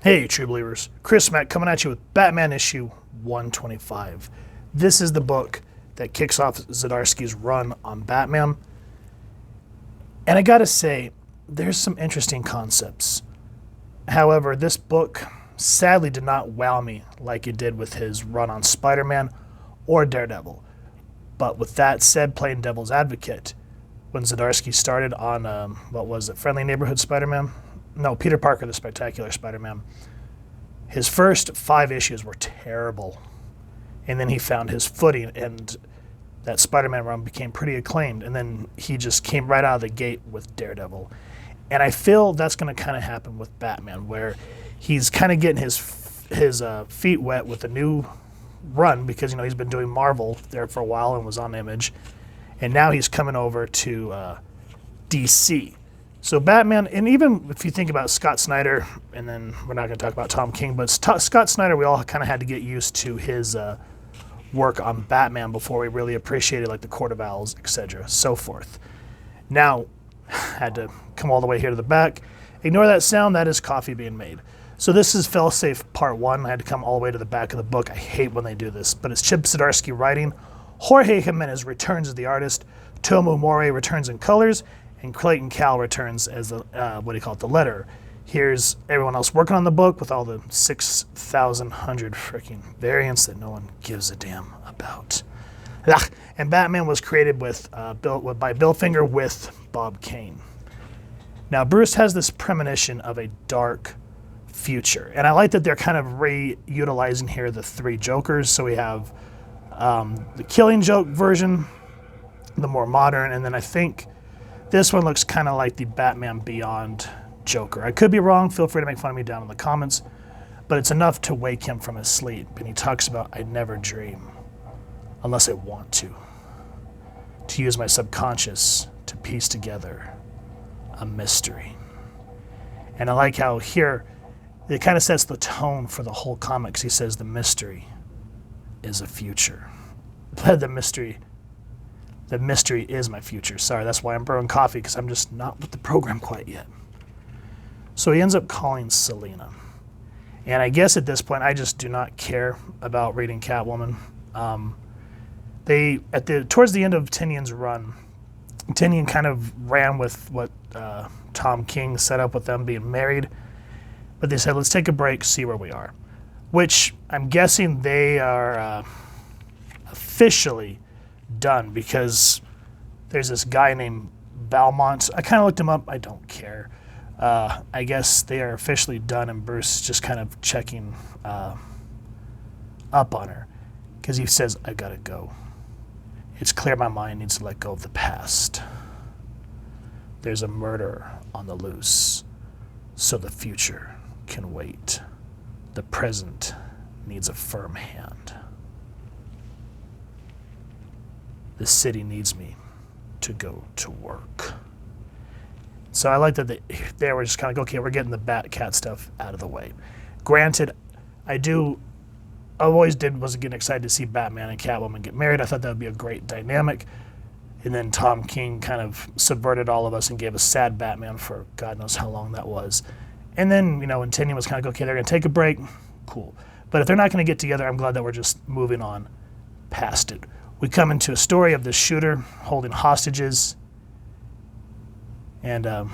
Hey, true believers. Chris Mack coming at you with Batman issue 125. This is the book that kicks off Zdarsky's run on Batman. And I gotta say, there's some interesting concepts. However, this book sadly did not wow me like it did with his run on Spider-Man or Daredevil. But with that said, playing devil's advocate, when Zdarsky started on, Friendly Neighborhood Spider-Man? No, Peter Parker, the Spectacular Spider-Man. His first 5 issues were terrible. And then he found his footing, and that Spider-Man run became pretty acclaimed. And then he just came right out of the gate with Daredevil. And I feel that's going to kind of happen with Batman, where he's kind of getting his feet wet with a new run because, he's been doing Marvel there for a while and was on Image. And now he's coming over to DC. So Batman, and even if you think about Scott Snyder, and then we're not going to talk about Tom King, but Scott Snyder, we all kind of had to get used to his work on Batman before we really appreciated like the Court of Owls, etc., so forth. Now, had to come all the way here to the back. Ignore that sound, that is coffee being made. So this is Failsafe Part 1. I had to come all the way to the back of the book. I hate when they do this, but it's Chip Zdarsky writing. Jorge Jimenez returns as the artist. Tomu Morey returns in colors. And Clayton Cowell returns as the, the letter. Here's everyone else working on the book with all the 6,100 freaking variants that no one gives a damn about. And Batman was created by Bill Finger with Bob Kane. Now, Bruce has this premonition of a dark future. And I like that they're kind of reutilizing here the 3 Jokers. So we have the Killing Joke version, the more modern, and then I think this one looks kind of like the Batman Beyond Joker. I could be wrong. Feel free to make fun of me down in the comments. But it's enough to wake him from his sleep. And he talks about, I never dream unless I want to use my subconscious to piece together a mystery. And I like how here it kind of sets the tone for the whole comic. He says the mystery is a future. But the mystery is my future. Sorry, that's why I'm brewing coffee, because I'm just not with the program quite yet. So he ends up calling Selina. And I guess at this point, I just do not care about reading Catwoman. Towards the end of Tynion's run, Tynion kind of ran with what Tom King set up with them being married. But they said, let's take a break, see where we are. Which I'm guessing they are officially done, because there's this guy named Valmont. I kind of looked him up. I don't care. I guess they are officially done, and Bruce just kind of checking up on her, because he says, I gotta go. It's clear my mind needs to let go of the past. There's a murder on the loose, so the future can wait. The present needs a firm hand. The city needs me to go to work. So I like that they were just kind of like, okay, we're getting the Bat-Cat stuff out of the way. Granted, I always was getting excited to see Batman and Catwoman get married. I thought that would be a great dynamic. And then Tom King kind of subverted all of us and gave us sad Batman for God knows how long that was. And then, when Tynion was kind of, okay, they're going to take a break, cool. But if they're not going to get together, I'm glad that we're just moving on past it. We come into a story of this shooter holding hostages. And I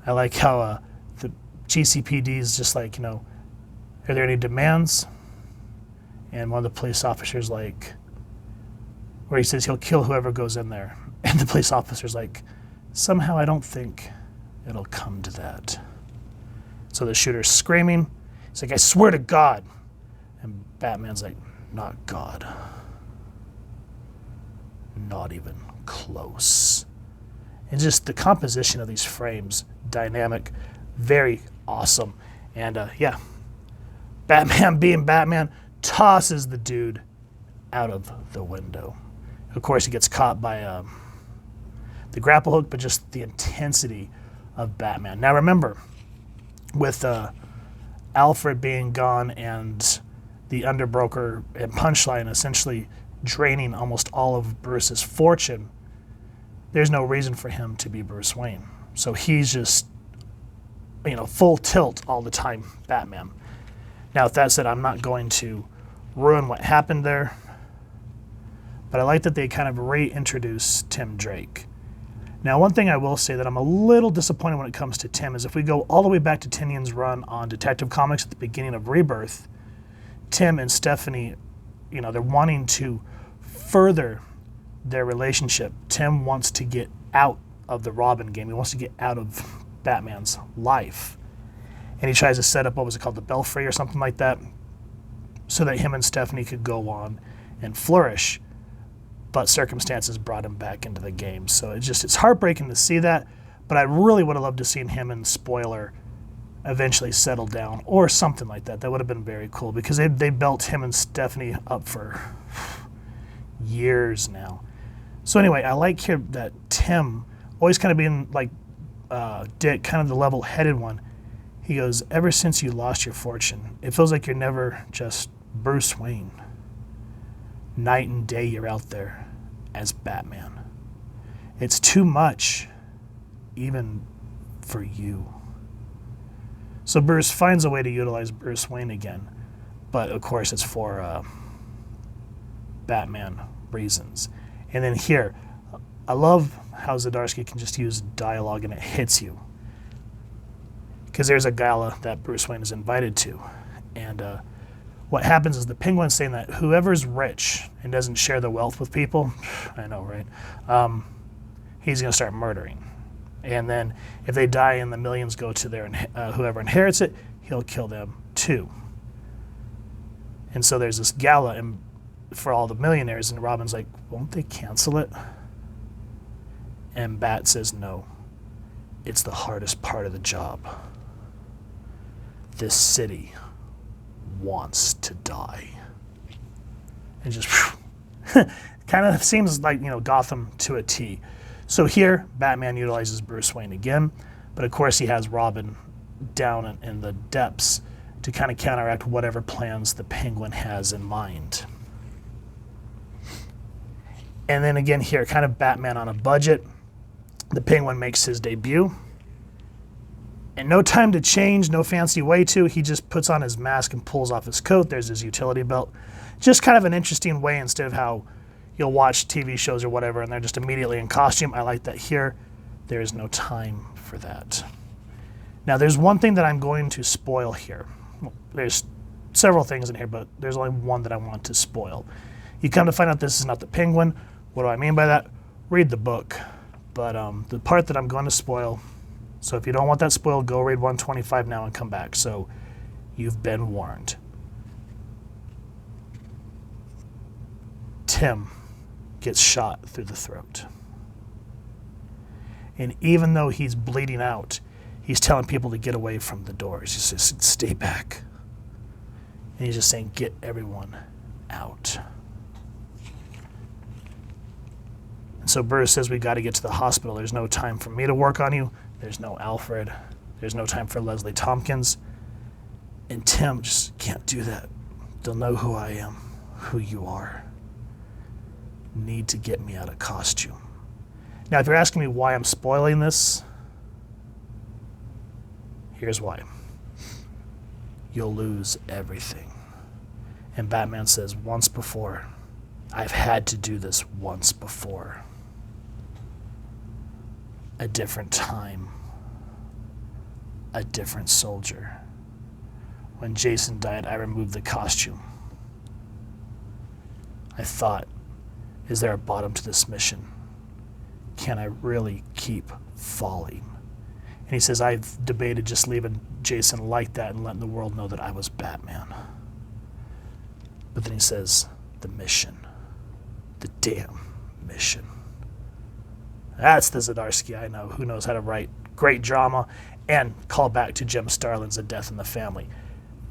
like how the GCPD is just like, are there any demands? And one of the police officers where he says he'll kill whoever goes in there. And the police officer's like, somehow I don't think it'll come to that. So the shooter's screaming. He's like, I swear to God. And Batman's like, not God. Not even close. And just the composition of these frames, dynamic, very awesome. And Batman being Batman tosses the dude out of the window. Of course, he gets caught by the grapple hook, but just the intensity of Batman. Now remember, with Alfred being gone and the underbroker and Punchline essentially draining almost all of Bruce's fortune, there's no reason for him to be Bruce Wayne. So he's just full tilt all the time Batman. Now, with that said, I'm not going to ruin what happened there, but I like that they kind of reintroduce Tim Drake. Now, one thing I will say that I'm a little disappointed when it comes to Tim is if we go all the way back to Tynion's run on Detective Comics at the beginning of Rebirth, Tim and Stephanie, they're wanting to further their relationship. Tim wants to get out of the Robin game. He wants to get out of Batman's life. And he tries to set up, what was it called, the Belfry or something like that, so that him and Stephanie could go on and flourish. But circumstances brought him back into the game. So it's heartbreaking to see that, but I really would have loved to see him and Spoiler eventually settle down or something like that. That would have been very cool because they built him and Stephanie up for years now. So anyway, I like here that Tim, always kind of being like Dick, kind of the level-headed one, he goes, ever since you lost your fortune, it feels like you're never just Bruce Wayne. Night and day you're out there as Batman. It's too much, even for you. So Bruce finds a way to utilize Bruce Wayne again, but of course it's for Batman reasons. And then here, I love how Zdarsky can just use dialogue and it hits you. Because there's a gala that Bruce Wayne is invited to. And what happens is the Penguin's saying that whoever's rich and doesn't share the wealth with people, I know, right? He's going to start murdering. And then if they die and the millions go to their whoever inherits it, he'll kill them too. And so there's this gala for all the millionaires, and Robin's like, won't they cancel it? And Bat says, no, it's the hardest part of the job. This city wants to die. And just kind of seems like, Gotham to a T. So here, Batman utilizes Bruce Wayne again, but of course he has Robin down in the depths to kind of counteract whatever plans the Penguin has in mind. And then again here, kind of Batman on a budget. The Penguin makes his debut. And no time to change, no fancy way to. He just puts on his mask and pulls off his coat. There's his utility belt. Just kind of an interesting way instead of how you'll watch TV shows or whatever and they're just immediately in costume. I like that here. There is no time for that. Now, there's one thing that I'm going to spoil here. Well, there's several things in here, but there's only one that I want to spoil. You come to find out this is not the Penguin. What do I mean by that? Read the book. But the part that I'm going to spoil, so if you don't want that spoiled, go read 125 now and come back. So you've been warned. Tim gets shot through the throat. And even though he's bleeding out, he's telling people to get away from the doors. He says, stay back. And he's just saying, get everyone out. And so Bruce says, we got to get to the hospital. There's no time for me to work on you. There's no Alfred. There's no time for Leslie Tompkins. And Tim just can't do that. They'll know who I am, who you are. Need to get me out of costume. Now, if you're asking me why I'm spoiling this, here's why. You'll lose everything. And Batman says, once before, I've had to do this once before. A different time. A different soldier. When Jason died, I removed the costume. I thought, is there a bottom to this mission? Can I really keep falling? And he says, I've debated just leaving Jason like that and letting the world know that I was Batman. But then he says, the mission. The damn mission. That's the Zdarsky I know, who knows how to write great drama and call back to Jim Starlin's A Death in the Family.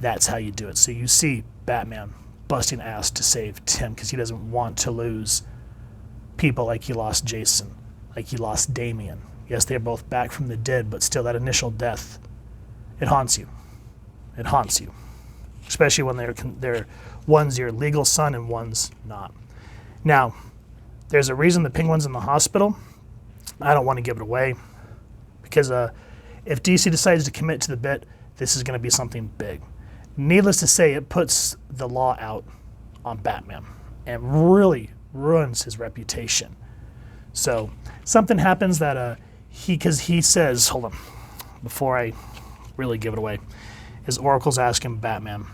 That's how you do it. So you see Batman busting ass to save Tim because he doesn't want to lose people like he lost Jason, like he lost Damian. Yes, they're both back from the dead, but still that initial death, it haunts you. It haunts you. Especially when they're one's your legal son and one's not. Now, there's a reason the Penguin's in the hospital. I don't want to give it away because If DC decides to commit to the bit, this is going to be something big. Needless to say, it puts the law out on Batman and really ruins his reputation. So something happens that because he says, hold on, before I really give it away, his oracle's asking Batman,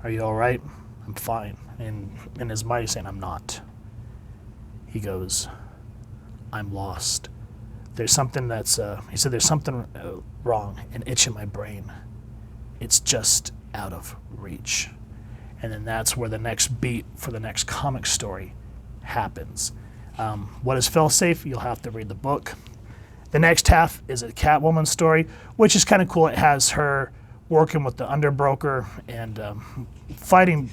"Are you all right?" "I'm fine." And in his mind, he's saying, "I'm not." He goes, "I'm lost. There's something that's," he said, "there's something wrong, an itch in my brain. It's just out of reach." And then that's where the next beat for the next comic story happens. What is Failsafe? You'll have to read the book. The next half is a Catwoman story, which is kind of cool. It has her working with the underbroker and fighting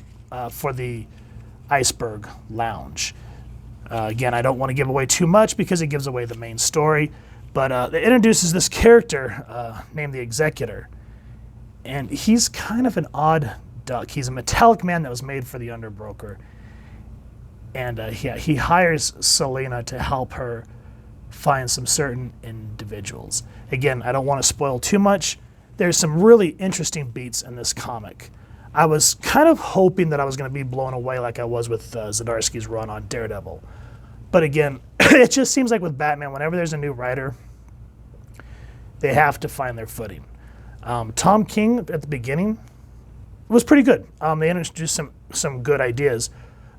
for the Iceberg Lounge. Again, I don't want to give away too much because it gives away the main story, but it introduces this character named the Executor. And he's kind of an odd duck. He's a metallic man that was made for the underbroker. And he hires Selena to help her find some certain individuals. Again, I don't want to spoil too much. There's some really interesting beats in this comic. I was kind of hoping that I was going to be blown away like I was with Zdarsky's run on Daredevil. But again, it just seems like with Batman, whenever there's a new writer, they have to find their footing. Tom King at the beginning was pretty good. They introduced some good ideas,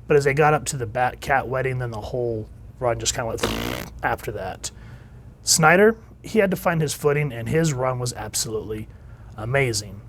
but as they got up to the Bat-Cat wedding, then the whole run just kind of went after that. Snyder, he had to find his footing, and his run was absolutely amazing.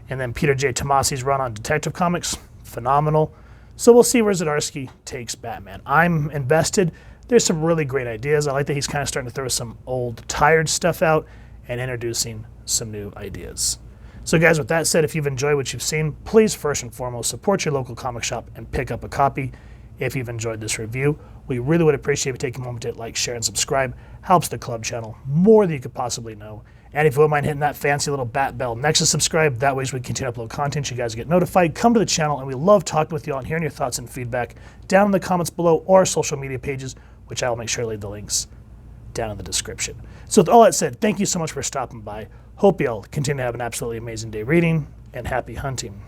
And then Peter J. Tomasi's run on Detective Comics, phenomenal. So we'll see where Zdarsky takes Batman. I'm invested. There's some really great ideas. I like that he's kind of starting to throw some old, tired stuff out and introducing some new ideas. So guys, with that said, if you've enjoyed what you've seen, please first and foremost support your local comic shop and pick up a copy. If you've enjoyed this review, we really would appreciate if you take a moment to hit like, share, and subscribe. Helps the club channel more than you could possibly know. And if you wouldn't mind hitting that fancy little bat bell next to subscribe, that way as we continue to upload content, you guys get notified. Come to the channel, and we love talking with you all and hearing your thoughts and feedback down in the comments below or our social media pages, which I will make sure to leave the links down in the description. So with all that said, thank you so much for stopping by. Hope you all continue to have an absolutely amazing day reading, and happy hunting,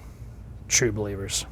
true believers.